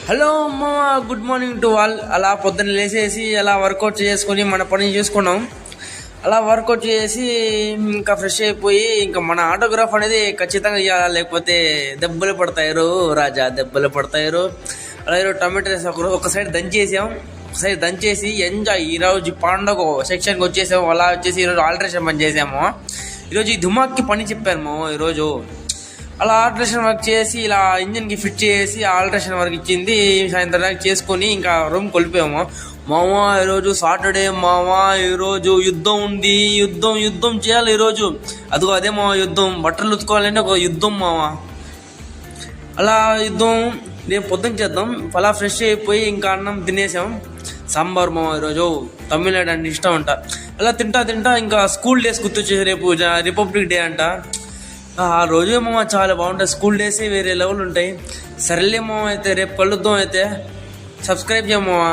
Hello అమ్మ, good morning to all. అలా పొద్దున్న లేచేసి అలా వర్కౌట్ చేసుకుని మన పని చేసుకున్నాం. అలా వర్కౌట్ చేసి ఇంకా ఫ్రెష్ అయిపోయి ఇంకా మన ఆటోగ్రాఫ్ అనేది ఖచ్చితంగా ఇవ్వాలి, లేకపోతే దెబ్బలు పడతారు రాజా, దెబ్బలు పడతారు. అలా ఈరోజు టమాటో రైస్ ఒక సైడ్ దంచేసాం, ఒక సైడ్ దంచేసి ఎంజాయ్. ఈరోజు పండుగ సెక్షన్కి వచ్చేసాము. అలా వచ్చేసి ఈరోజు ఆల్టరేషన్ పని చేసాము. ఈరోజు ఈ ధుమాక్కి పని చెప్పాము. ఈరోజు అలా ఆల్టరేషన్ వర్క్ చేసి ఇలా ఇంజిన్కి ఫిట్ చేసి ఆల్టరేషన్ వర్క్ ఇచ్చింది. సాయంత్రం దాకా చేసుకొని ఇంకా రూమ్ కొలిపాము. మామ ఈరోజు సాటర్డే మామ, ఈరోజు యుద్ధం ఉంది, యుద్ధం చేయాలి ఈరోజు. అదిగో అదే మామ యుద్ధం, బట్టలు ఉతుకోవాలంటే ఒక యుద్ధం మామ. అలా యుద్ధం రేపు పొద్దున చేద్దాం. అలా ఫ్రెష్ అయిపోయి ఇంకా అన్నం తినేసాం. సాంబార్ మామ ఈరోజు తమిళనాడు అంటే ఇష్టం అంట. అలా తింటా ఇంకా స్కూల్ డేస్ గుర్తొచ్చేసి రేపు రిపబ్లిక్ డే అంట. ఆ రోజు మామ చాలా బాగుంటుంది. స్కూల్ డేసే వేరే లెవెల్ ఉంటాయి. సరేలే మామ, అయితే రేపు కలుద్దాం. అయితే సబ్స్క్రైబ్ చేయమావా.